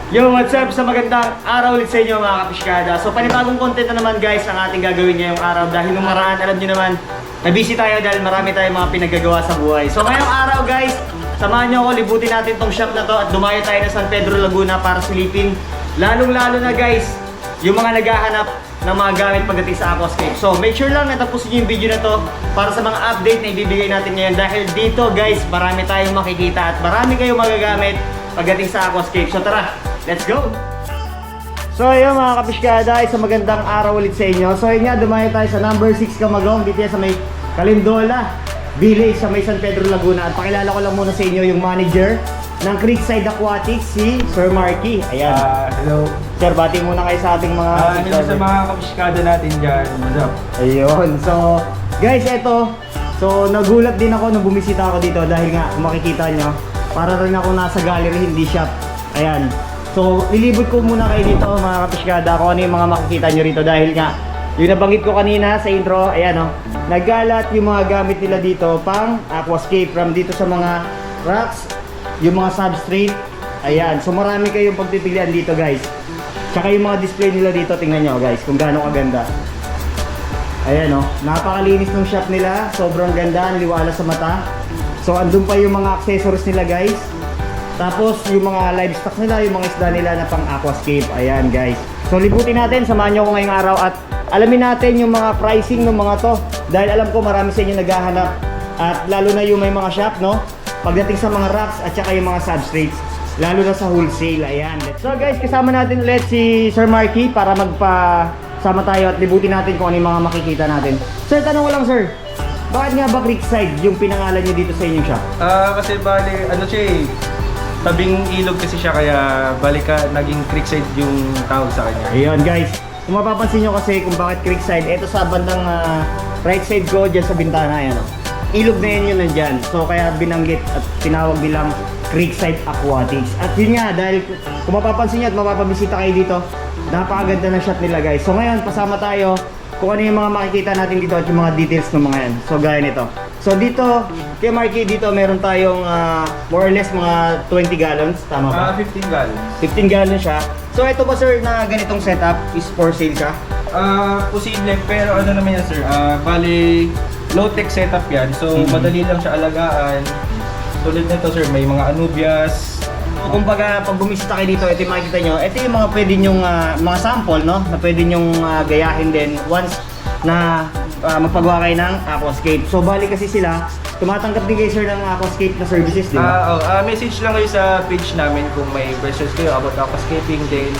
Yo, what's up? Sa magandang araw ulit sa inyo mga kapiskada. So panibagong content na naman guys ang ating gagawin ngayong araw. Dahil nung maraan, alam nyo naman, na-busy tayo dahil marami tayong mga pinagagawa sa buhay. So ngayong araw guys, samahan nyo ako, libutin natin tong shop na to at dumayo tayo na San Pedro Laguna para silipin. Lalong-lalo na guys, yung mga naghahanap ng mga gamit pagdating sa aquascape. So make sure lang na tapusin nyo yung video na to para sa mga update na ibibigay natin ngayon. Dahil dito guys, marami tayong makikita at marami kayong magagamit pagdating sa aquascape. So tara, let's go! So ayun mga kapiskada, isang magandang araw ulit sa inyo. So yun nga, dumayo tayo sa number 6 Camagong, dito sa may Calindola Village sa may San Pedro Laguna. At pakilala ko lang muna sa inyo yung manager ng Creekside Aquatics, si Sir Marky. Ayan. Hello. Sir, bati muna kayo sa ating mga Hello sa mga kapiskada natin dyan. What's up? ayun. So guys, eto. So nagulat din ako nung bumisita ako dito dahil nga makikita nyo, para rin ako nasa gallery, hindi shop. Ayan. So lilibot ko muna kayo dito mga kapiskada kung ano yung mga makikita nyo rito dahil nga yung nabanggit ko kanina sa intro, ayan o, naggalat yung mga gamit nila dito pang aquascape, from dito sa mga rocks, yung mga substrate. Ayan, so marami kayong pagpipilian dito guys. Tsaka yung mga display nila dito, tingnan nyo guys kung gaano kaganda. Ayan o, napakalinis ng shop nila, sobrang ganda, ang liwala sa mata. So andun pa yung mga accessories nila guys. Tapos yung mga livestock nila, yung mga isda nila na pang aquascape. Ayan guys. So libutin natin, samahan nyo ako ngayong araw at alamin natin yung mga pricing ng mga to. Dahil alam ko marami sa inyo naghahanap. At lalo na yung may mga shop, no? Pagdating sa mga racks at saka yung mga substrates. Lalo na sa wholesale. Ayan. So guys, kasama natin ulit si Sir Marky para magpasama tayo at libutin natin kung ano yung mga makikita natin. Sir, tanong ko lang sir. Bakit nga ba Creekside yung pinangalan nyo dito sa inyong shop? Kasi bali, ano siya eh, tabing ilog kasi siya kaya bali ka, naging Creekside yung tawag sa kanya. Ayun guys, kung mapapansin nyo kasi kung bakit Creekside, ito sa bandang right side ko dyan sa bintana, ayan o. Ilog na yun yun nandyan. So kaya binanggit at tinawag bilang Creekside Aquatics. At yun nga, dahil kung mapapansin nyo at mapapabisita kayo dito, napakaganda ng shot nila guys. So ngayon, pasama tayo kung ano yung mga makikita natin dito at yung mga details ng mga yan. So gaya nito. So dito, kay Marky, dito meron tayong more or less mga 20 gallons, tama ba? 15 gallons. 15 gallons siya. So ito ba sir na ganitong setup is for sale siya? Posible, pero ano naman yan sir, bali low-tech setup yan. So madali lang siya alagaan. Tulad nito sir, may mga anubias. Kumbaga pag bumisita kayo dito, ito yung makikita nyo, ito yung mga pwede nyong mga sample, no? Na pwede nyong gayahin din once na magpagawa kayo ng aquascape. So bali kasi sila, tumatanggap din kayo sir ng aquascape na services, di ba? Message lang kayo sa page namin kung may questions kayo about aquascaping din.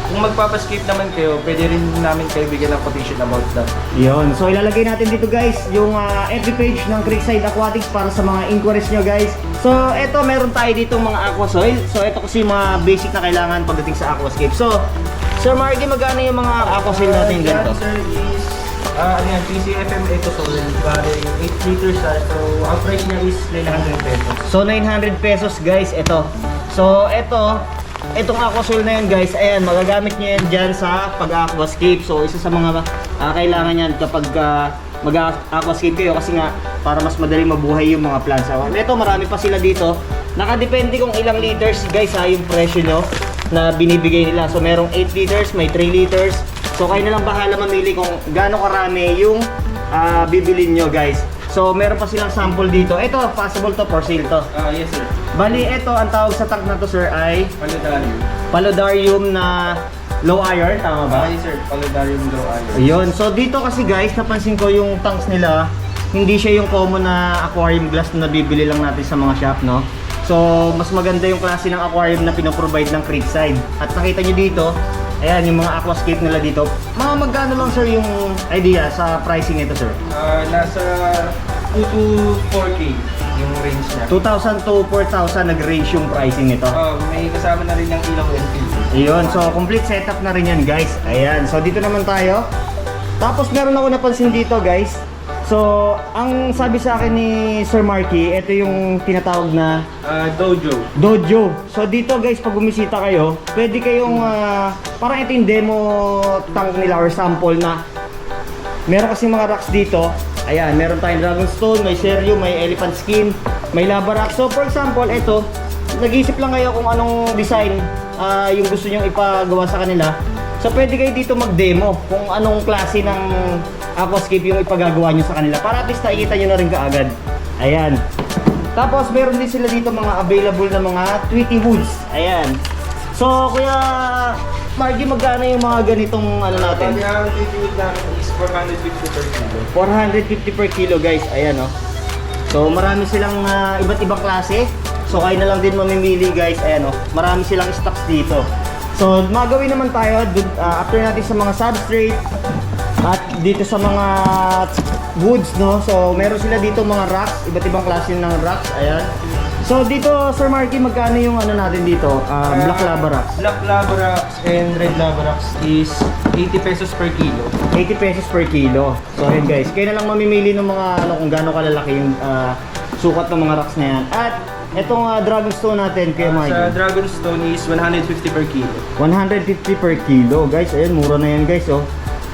Kung magpapascape naman kayo, pwede rin namin kayo bigyan ng quotation about that. Yun. So ilalagay natin dito guys yung FB page ng Creekside Aquatics para sa mga inquiries nyo guys. So eto, meron tayo dito mga aquasoil. So ito kasi mga basic na kailangan pagdating sa aquascape. So Sir Marky, magkano yung mga aquasoil natin ganito? Sir is ano yan, PCFM Eco Soil, bali 8 liters siya. So ang price niya is 900 pesos. So 900 pesos guys, ito. So itong aquasoil na yan guys, ayan, magagamit nyo yan dyan sa pag-aquascape. So isa sa mga kailangan yan kapag mag-aquascape kayo kasi nga para mas madali mabuhay yung mga plants. Ito, marami pa sila dito. Nakadepende kung ilang liters guys yung presyo nyo na binibigay nila. So merong 8 liters, may 3 liters. So kayo na lang bahala mamili kung gaano karami yung bibilin nyo guys. So meron pa silang sample dito. Ito, possible to for sale to. Yes sir. Bali, ito ang tawag sa tank na to sir ay Paludarium. Paludarium na low iron, tama ba? Yes sir, Paludarium low iron. Ayun. So dito kasi guys, napansin ko yung tanks nila, hindi siya yung common na aquarium glass na nabibili lang natin sa mga shop, no? So mas maganda yung klase ng aquarium na pinoprovide ng Creekside. At nakita nyo dito, ayan yung mga aquascape nila dito. Mga magkano lang sir yung idea sa pricing nito sir? Nasa 2 to 4K yung range niya. 2,000 to 4,000 nag-range yung pricing nito. May kasama na rin ng ilaw and filter. Ayun, so complete setup na rin yan guys. Ayan, so dito naman tayo. Tapos meron ako napansin dito guys. So, ang sabi sa akin ni Sir Marky, ito yung tinatawag na Dojo. Dojo. So dito guys, pag bumisita kayo, pwede kayong parang ito yung demo tank nila or sample na meron kasi mga rocks dito. Ayan, meron tayong dragonstone, may serio, may elephant skin, may lava rock. So for example, ito nag-iisip lang kayo kung anong design yung gusto nyong ipagawa sa kanila, so pwede kayo dito mag-demo kung anong klase ng aquascape yung ipagagawa nyo sa kanila para at least nakikita nyo na rin kaagad. Ayan. Tapos meron din sila dito mga available na mga Tweety hoods. Ayan. So kuya Margie, magkano yung mga ganitong ano natin? Bali, ang titigil namin is 450 per kilo. 450 per kilo guys. Ayan oh. So marami silang iba't ibang klase. So kayo na lang din mamimili guys. Ayan oh. Marami silang stocks dito. So magawin naman tayo after natin sa mga substrate at dito sa mga woods, no? So meron sila dito mga rocks, iba't ibang klase ng rocks. Ayan. So dito Sir Marky, magkano yung ano natin dito? Black lava rocks. Black lava rocks and red lava rocks is 80 pesos per kilo. 80 pesos per kilo. So ayun guys, kayo na lang mamimili ng mga ano kung gaano kalalaki yung sukat ng mga rocks na yan. At itong Dragonstone natin, Kuya Marky. Sa Dragonstone is 150 per kilo. 150 per kilo. Guys, ayun, mura na yan guys, oh.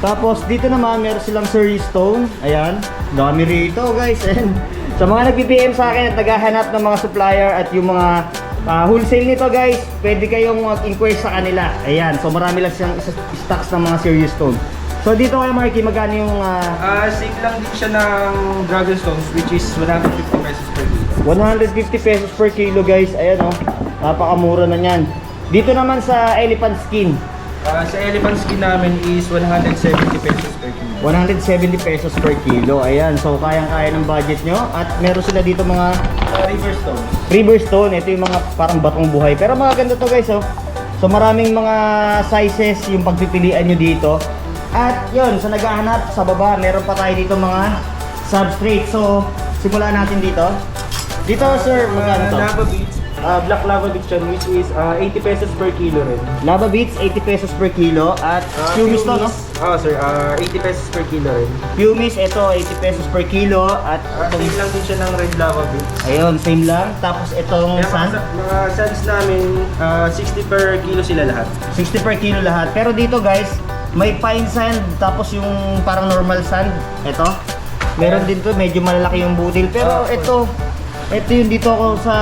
Tapos dito naman meron silang Surrey Stone. Ayan, dami rito guys. Ayan. Sa mga nag-PM sa akin at naghahanap ng mga supplier at yung mga wholesale nito guys, pwede kayong mag-inquire sa kanila. Ayan, so marami lang silang stocks ng mga Surrey Stone. So dito kay Marky, magkano yung Same lang din siya ng Dragonstones, which is 150 pesos per kilo. 150 pesos per kilo guys. Ayan oh, napakamura na yan. Dito naman sa elephant skin, Sa elephant skin namin is 170 pesos per kilo. 170 pesos per kilo. Ayan, so kayang-kaya ng budget nyo. At meron sila dito mga River Stones. river stone. Ito yung mga parang batong buhay. Pero mga ganda to guys, oh. So maraming mga sizes yung pagpipilian nyo dito. At yun, sa naghahanap sa baba, meron pa tayo dito mga substrate. So simulan natin dito. Dito sir, magkano to? Lava Beats. Black Lava Beats yan, which is 80 pesos per kilo rin. Lava Beats, 80 pesos per kilo. At Pumice to, no? Sir, 80 pesos per kilo rin. Pumice, ito, 80 pesos per kilo. At Same lang din siya ng Red Lava Beats. ayun, same lang. Tapos itong Kaya sand, mga sands namin, 60 per kilo sila lahat. 60 per kilo lahat. Pero dito guys, may fine sand, tapos yung parang normal sand. Ito. Meron din to, medyo malalaki yung budil. Pero ito yung dito ako sa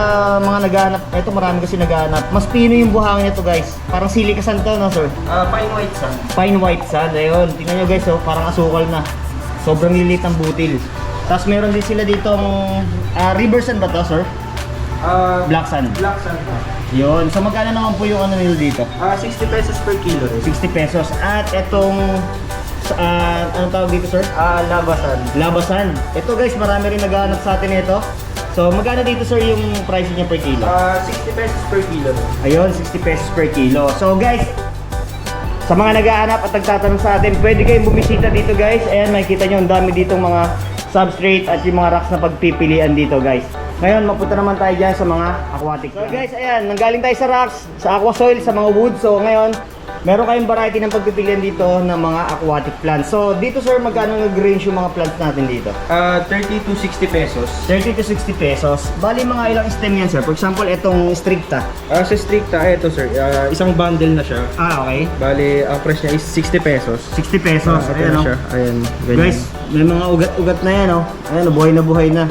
mga naghahanap. Ito marami kasi naghahanap. Mas pino yung buhangin nito guys. Parang silica sand to, no sir? Fine white sand. Fine white sand. Ayun, tingnan nyo guys, oh, parang asukal na. Sobrang lilit ang butil. Tapos meron din sila ditong river sand ba to, sir? Black sand. Black sand. Yun. So magkano naman po yung ano nila dito? 60 pesos per kilo rin. 60 pesos. At itong anong tawag dito, sir? Lava sand. Lava sand. Ito guys, marami rin naghahanap sa atin ito. So magkano dito, sir, yung price niya per kilo? 60 pesos per kilo rin. Ayun, 60 pesos per kilo. So guys, sa mga naghahanap at nagtatanong sa atin, pwede kayong bumisita dito guys. Ayan, makikita nyo, ang dami ditong mga substrate at yung mga rocks na pagpipilian dito guys. Ngayon, mapunta naman tayo dyan sa mga aquatic. So guys, ayan, nanggaling tayo sa rocks, sa aqua soil, sa mga wood. So ngayon, meron kayong variety ng pagpipilian dito ng mga aquatic plants. So dito sir, magkano nag-range yung mga plants natin dito? 30 to 60 pesos. 30 to 60 pesos. Bali mga ilang stem yan sir? For example, itong stricta. Sa stricta, ito sir, isang bundle na siya. Okay. Bali, ang price niya is 60 pesos. 60 pesos. Ito Ayan, na oh. siya. Ayan, ganyan. Guys, may mga ugat-ugat na yan, oh. Ayan, oh, buhay na buhay na.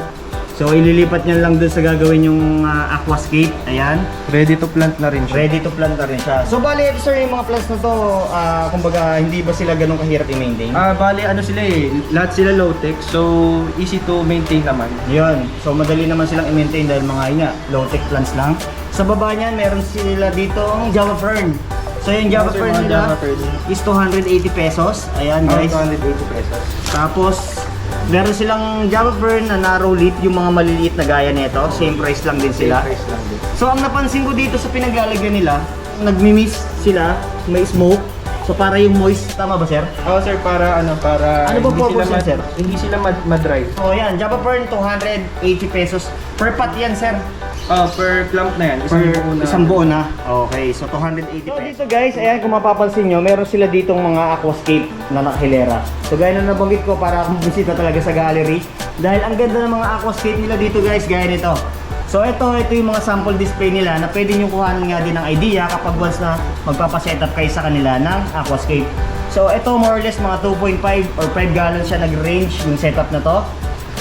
So, ililipat niya lang dun sa gagawin yung aquascape. Ayan. Ready to plant na rin siya. Ready to plant na rin siya. So, bali, ito sir, yung mga plants na to, kumbaga, hindi ba sila ganun kahirap i-maintain? Bali, ano sila lahat sila low-tech, so easy to maintain naman. Yun. So, madali naman silang i-maintain dahil mga low-tech plants lang. Sa baba niyan, meron sila ditong Java Fern. So, yung Java Sir, Fern mga nila Java Fern. is 280 pesos. Ayan, guys. 280 pesos. Tapos, meron silang Java Fern na narrow leaf, yung mga maliliit na gaya nito. Same price lang din sila. Price lang din. So, ang napansin ko dito sa pinaglalagyan nila, nagmi-mist sila, may smoke. So, para yung moist, tama ba sir? Sir, para ano Ano ba purpose yan, sir? Hindi sila ma-dry. So, yan, Java Fern, 280 pesos. Per pot yan, sir. Per clump na yan, Isang buo na. Okay, so 280 pesos. So dito guys, ayan kung mapapansin nyo, meron sila ditong mga aquascape na nakahilera. So gaya na nabanggit ko, para akong bisita talaga sa gallery. Dahil ang ganda ng mga aquascape nila dito guys, gaya nito. So ito yung mga sample display nila na pwede nyo kuhanan nga din ng idea kapag once na magpapasetup kayo sa kanila ng aquascape. So ito more or less mga 2.5 or 5 gallons siya nag-range yung setup na to.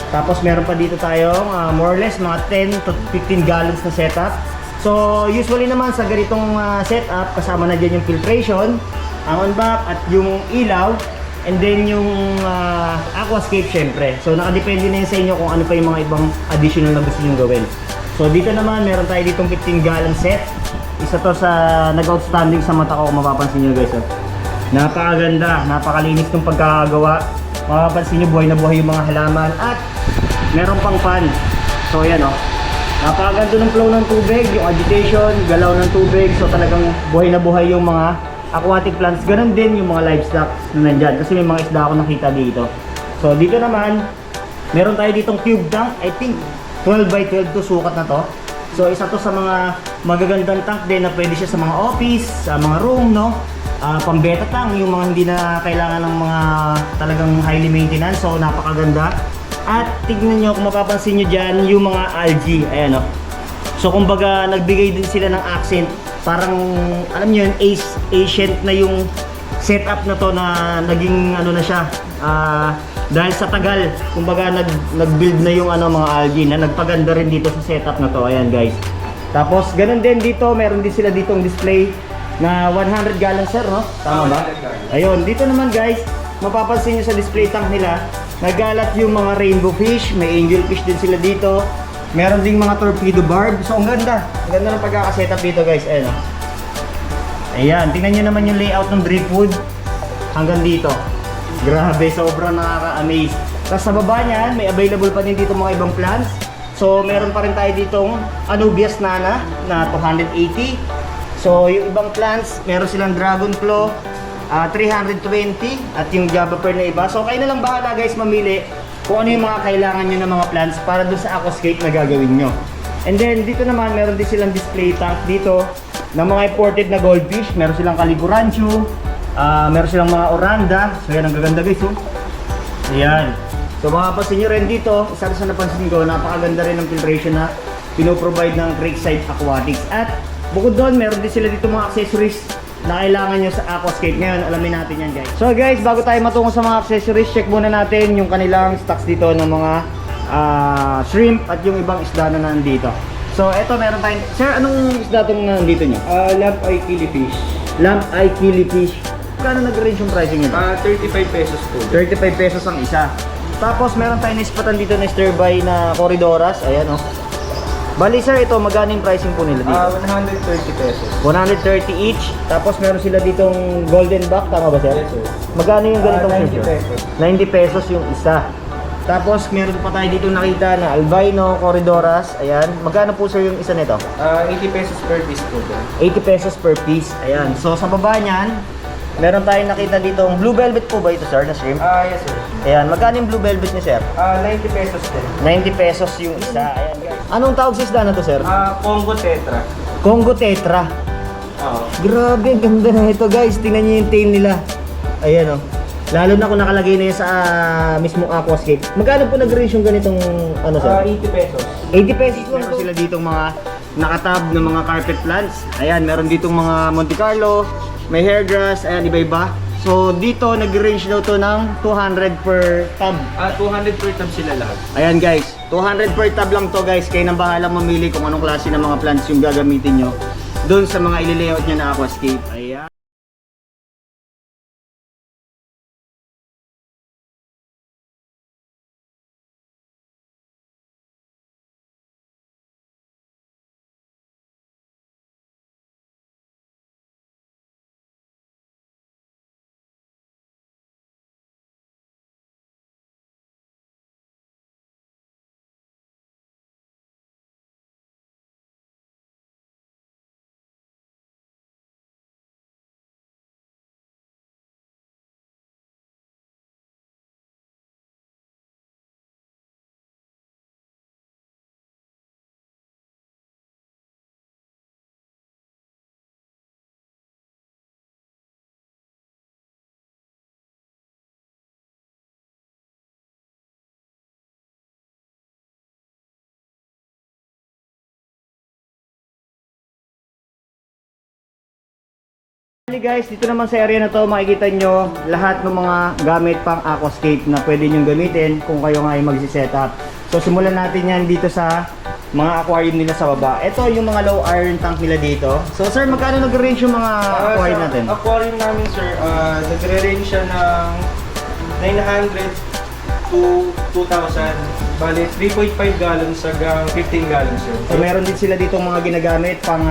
Tapos meron pa dito tayong more or less mga 10 to 15 gallons na setup. So usually naman sa ganitong setup, kasama na dyan yung filtration, ang on-back at yung ilaw, and then yung aquascape syempre. So nakadepende na yun sa inyo kung ano pa yung mga ibang additional na gusto nyo gawin. So dito naman meron tayo ditong 15 gallon set. Isa to sa nag-outstanding sa mata ko kung mapapansin nyo guys. Napakaganda, napakalinis ng pagkakagawa. Mapapansin nyo buhay na buhay yung mga halaman at meron pang fan. So ayan o. Napakaganda ng flow ng tubig, yung agitation, galaw ng tubig. So talagang buhay na buhay yung mga aquatic plants. Ganon din yung mga livestock na nandyan. Kasi may mga isda ako nakita dito. So dito naman, meron tayo ditong cube tank. I think 12 by 12 to sukat na to. So isa to sa mga magagandang tank din na pwede siya sa mga office, sa mga room, no? Pang-beta tank, yung mga hindi na kailangan ng mga talagang highly maintenance. So napakaganda. At tignan nyo kung mapapansin nyo dyan yung mga algae. Ayan o. So kumbaga nagbigay din sila ng accent. Parang alam nyo yun, ancient na yung setup na to na naging ano na siya. Dahil sa tagal, kumbaga nag-build na yung mga algae na nagpaganda rin dito sa setup na to. Ayan guys. Tapos ganun din dito, meron din sila ditong display na 100 gallon sir, no? Tama ba? Ayun, dito naman guys, mapapansin nyo sa display tank nila, nagalat yung mga rainbow fish, may angel fish din sila dito. Meron ding mga torpedo barb. So ang ganda. Ang ganda ng pagkakasetup dito guys. Ayan o. Ayan, tingnan nyo naman yung layout ng driftwood hanggang dito. Grabe, sobrang nakaka-amaze. Tapos sa baba niyan, may available pa din dito mga ibang plants. So meron pa rin tayo ditong Anubias nana na 280. So yung ibang plants, meron silang dragon claw 320 at yung Java pearl na iba. So kayo na lang bahala guys mamili kung ano yung mga kailangan nyo ng mga plants para dun sa aquascape na gagawin nyo. And then dito naman meron din silang display tank dito ng mga imported na goldfish. Meron silang Caliburancho, meron silang mga oranda. So yan ang gaganda guys oh. Ayan. So makapansin nyo rin dito, isa sa napansin ko, napakaganda rin ng filtration na pinoprovide ng Creekside Aquatics. At bukod doon, meron din sila dito mga accessories na kailangan nyo sa aquascape. Ngayon, alamin natin yan guys. So guys, bago tayo matungo sa mga accessories, check muna natin yung kanilang stocks dito ng mga shrimp at yung ibang isda na nandito. So eto, meron tayong... Sir, anong isda itong nandito nyo? Lamp eye killifish. Lamp eye killifish. Kano nag-range yung pricing nyo? 35 pesos po. 35 pesos ang isa. Tapos meron tayong nispatan dito na stir-by na Corridoras. Ayan o. Bali sir, ito magkano yung pricing po nila dito? 130 pesos. 130 each. Tapos meron sila ditong golden back, tama ba sir? Yes sir. Magkano yung ganitong 90 shrimp? pesos. 90 pesos yung isa. Tapos meron pa tayo dito nakita na albino, corridoras. Ayan. Magkano po sir yung isa nito? 80 pesos per piece po. 80 pesos per piece. Ayan. So sa baba niyan, meron tayong nakita ditong blue velvet po ba ito sir na shrimp? Yes sir. Ayan. Magkano yung blue velvet niya sir? 90 pesos din. 90 pesos yung isa. Ayan guys. Anong tawag sa isda na to sir? Congo Tetra. Congo Tetra. Oo. Grabe, ang ganda na ito guys. Tingnan niyo yung tail nila. Ayan o. Lalo na kung nakalagay na yun sa mismong aquascape. Magkano po nag-range yung ganitong ano sir? 80 pesos. 80 pesos lang. Meron sila ditong mga nakatab na mga carpet plants. Ayan, meron ditong mga Monte Carlo, may hair grass, ayan, iba-iba. So dito nag-range daw to ng 200 per tub. 200 per tub sila lahat. Ayan guys, 200 per tub lang to guys. Kayo nang bahala mamili kung anong klase ng mga plants yung gagamitin nyo doon sa mga ililayout nyo na aquascape. Ayan. Guys, dito naman sa area na to makikita nyo lahat ng mga gamit pang aquascape na pwede nyong gamitin kung kayo nga ay magsiset up. So simulan natin yan dito sa mga aquarium nila sa baba. Ito yung mga low iron tank nila dito. So sir, magkano nag-range yung mga aquarium Sa natin? aquarium namin sir, nagre-range siya ng 900 to 2,000. Bale, 3.5 gallons hanggang 15 gallons sir. So meron din sila dito mga ginagamit pang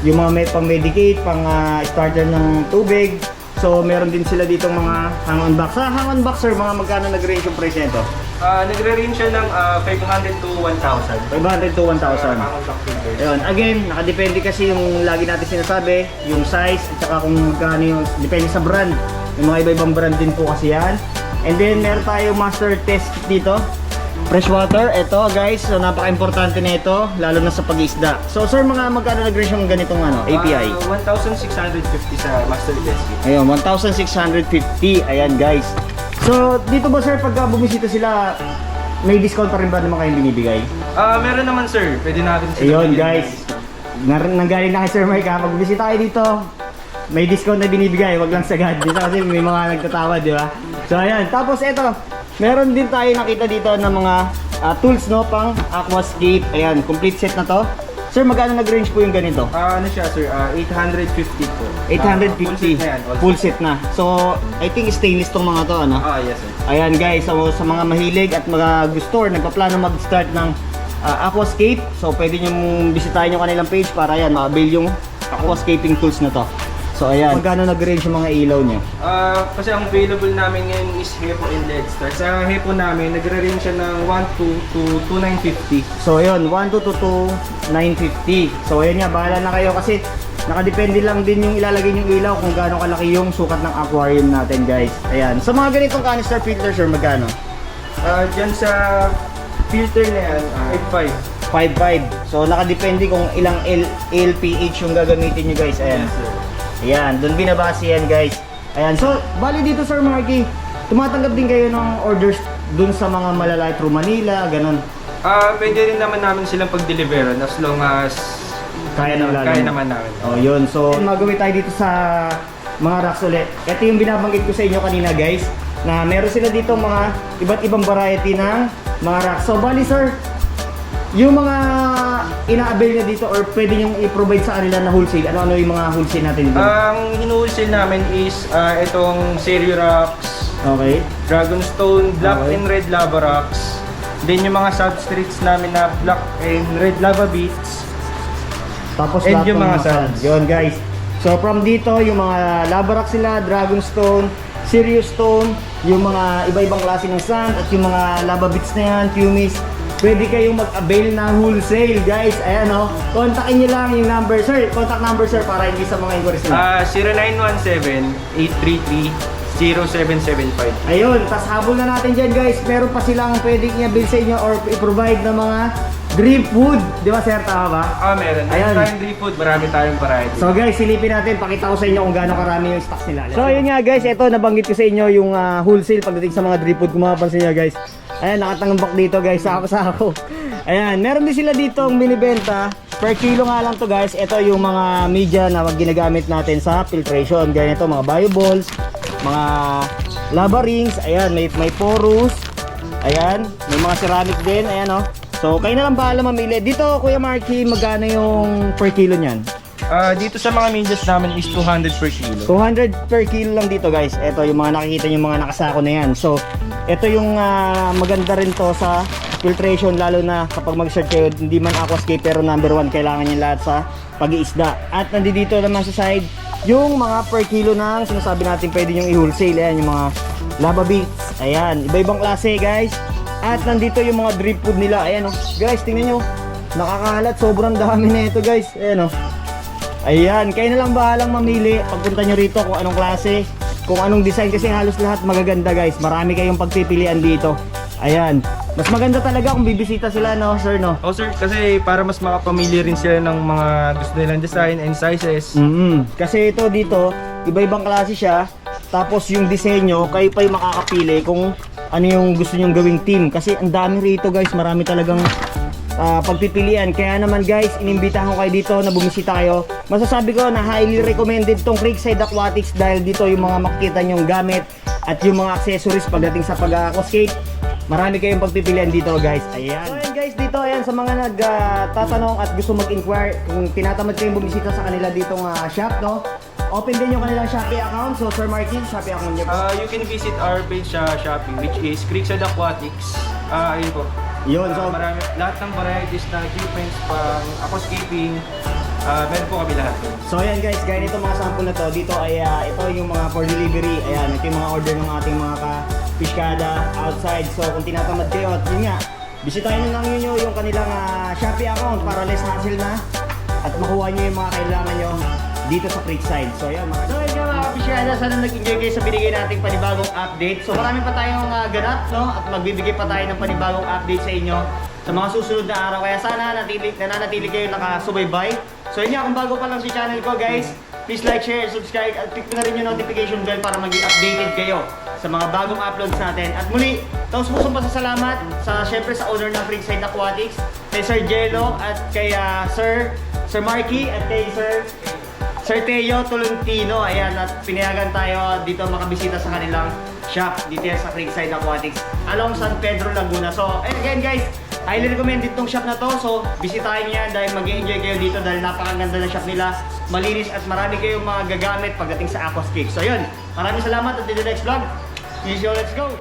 yung mga pang medicate, pang starter ng tubig. So meron din sila dito mga hang-on box. Sa hang-on box sir, mga magkano nag-range yung price nito? Nagre-range siya ng 500 to 1,000. 500 to 1,000. Ayun, again, nakadepende kasi yung lagi natin sinasabi, yung size at saka kung magkano yung depende sa brand. Yung mga iba-ibang brand din po kasi yan. And then meron tayo master test dito. Freshwater, ito guys, so napaka-importante na ito, lalo na sa pag-isda. So sir, mga magkano nag-range yung ganitong API? 1,650 sa master test kit. Ayun, 1,650. Ayan guys. So dito ba sir, pagka bumisita sila, may discount pa rin ba naman kayong binibigay? Meron naman sir, pwede natin sila. Ayun bilhin. guys, nanggaling na kay Sir Mike ha, pag bumisita kayo dito, may discount na binibigay, wag lang sagad. Dito kasi may mga nagtatawa, di ba? So ayan, tapos ito, meron din tayo nakita dito ng mga tools no, pang aquascape. Ayan, complete set na to. Sir, magkano nag-range po yung ganito? Ano siya sir, 850 po. 850, Full set na yan, all full set na. So, I think stainless tong mga to, ano? yes sir. Ayan guys, so, sa mga mahilig at mga gusto or nagpaplano mag-start ng aquascape, so pwede nyo bisitahin yung kanilang page para yan, ma-avail yung aquascaping tools na to. So ayan, magkano nag-range yung mga ilaw nyo? Kasi ang available namin ngayon is Hepo and LED Star. Sa Hepo namin, nagre-range siya ng 1.2 to 2,950. So ayun, 1.2 to 950. So ayun nga, bahala na kayo kasi nakadepende lang din yung ilalagay yung ilaw kung gaano kalaki yung sukat ng aquarium natin guys. Ayan, sa mga ganitong canister filter sir, magkano? Diyan sa filter na yan, 8.5. 5.5. So nakadepende kung ilang LPH yung gagamitin nyo guys. Ayan. Yes sir. Ayan, doon binabase yan guys. Ayan, so bali dito Sir Marky, tumatanggap din kayo ng orders doon sa mga malalaki through Manila, ganun. Pwede rin naman namin silang pag-deliveran as long as Kaya naman namin. Oh, yun. So, magawin tayo dito sa mga racks ulit. Ito yung binabanggit ko sa inyo kanina guys, na meron sila dito mga iba't ibang variety ng mga racks. So, bali sir, yung mga ina-avail niya dito or pwede niyong i-provide sa kanila na wholesale, ano-ano yung mga wholesale natin dito? Ang hinuwholesale namin is itong Serio Rocks, Okay. Dragonstone, Black Okay. and Red Lava Rocks. Then yung mga substrates namin na Black and Red Lava Beads. Tapos And lahat yung ng mga sands. sands. Yun guys. So from dito, yung mga lava rock sila, Dragonstone, Serious Stone, yung mga iba-ibang klase ng sand at yung mga lava bits na yan, pumice. Pwede kayong mag-avail ng wholesale guys. Ayan o. Kontakin nyo lang yung number sir. Contact number sir para hindi sa mga inquiries nila. 0917-833-0775. Ayun. Tapos habol na natin dyan guys. Meron pa silang pwedeng i-avail sa inyo or i-provide na mga drip food. Di ba sir? Tama ba? Meron. Ayan. Meron tayong drip food, marami tayong variety. So guys, silipin natin, pakita ko sa inyo kung gaano karami yung stocks nila. So yun nga guys, ito nabanggit ko sa inyo yung wholesale pagdating sa mga drip food. Kung mapapansin nyo guys, ayan, nakatangambak dito guys, sako-sako. Ayan, meron din sila dito ang binibenta. Per kilo nga lang to guys. Ito yung mga media na ginagamit natin sa filtration. Ganito, mga bio balls, mga lava rings. Ayan, may porous. Ayan, may mga ceramic din. Ayan o. So, kayo na lang bahala mamili. Dito, Kuya Marky, magkano yung per kilo niyan? Dito sa mga medias namin is 200 per kilo. 200 per kilo lang dito guys. Ito yung mga nakikita yung mga nakasako na yan. So, ito yung maganda rin to sa filtration, lalo na kapag mag-search kayo, hindi man aquascape pero number 1 kailangan nyo lahat sa pag-iisda. At nandito naman sa side yung mga per kilo ng sinasabi natin pwede nyo i-wholesale. Ayan, yung mga lava beads. Ayan, iba-ibang klase guys. At nandito yung mga drip food nila. Ayan oh. Guys, tingnan nyo. Nakakalat. Sobrang dami na ito guys. Ayan oh. Ayan. Kayo na lang bahalang mamili. Pagpunta nyo rito kung anong klase, kung anong design. Kasi halos lahat magaganda guys. Marami kayong pagpipilian dito. Ayan. Mas maganda talaga kung bibisita sila no, sir no? Sir, kasi para mas makapamili rin sila ng mga gusto nilang design and sizes. Kasi ito dito, iba-ibang klase siya. Tapos yung disenyo, kayo pa yung makakapili kung ano yung gusto nyong gawing team. Kasi ang dami rito guys, marami talagang pagpipilian. Kaya naman guys, inimbitahan ko kayo dito na bumisita kayo. Masasabi ko na highly recommended tong Creekside Aquatics dahil dito yung mga makikita nyong gamit at yung mga accessories pagdating sa pag-aquascape. marami kayong pagpipilian dito guys. Ayan. So ayan guys, dito ayan sa mga nagtatanong at gusto mag-inquire kung tinatamad kayong bumisita sa kanila ditong shop, no? Open din yung kanilang Shopee account. So Sir Martin, Shopee account niyo. You can visit our page sa Shopee, which is Creekside Aquatics. Ayun po. Yun, so Marami, lahat ng varieties na equipments pang aquascaping, meron po kami lahat. So ayan guys, gaya nito mga sample na to, dito ay ito yung mga for delivery. Ayan, ito yung mga order ng ating mga ka-fishkada outside. So kung tinatamad kayo, at yun nga, bisitahin nyo lang yun yung kanilang Shopee account para less hassle na at makuha nyo yung mga kailangan nyo dito sa Creekside. So ayan mga ka-fishkada, sana nag-enjoy kayo sa binigay nating panibagong update. So marami pa tayong ganap, no? At magbibigay pa tayo ng panibagong update sa inyo sa mga susunod na araw. Kaya sana nananatili kayo nakasubaybay. So yun nga, kung bago pa lang sa channel ko guys, please like, share, subscribe at click na rin yung notification bell para maging updated kayo sa mga bagong uploads natin. At muli, taos pusong pasasalamat syempre sa owner ng Creekside Aquatics, kay Sir Jello at kay Sir Marky at kay Sir Teo Tolentino. Ayan, at pinayagan tayo dito makabisita sa kanilang shop dito yan sa Creekside Aquatics along San Pedro, Laguna. So again guys, highly recommended tong shop na to. So bisitahin niyo yan dahil mag-enjoy kayo dito dahil napakaganda ng shop nila, malinis at marami kayong mga gagamit pagdating sa aquascape. So yun, maraming salamat at in the next vlog. See you, let's go!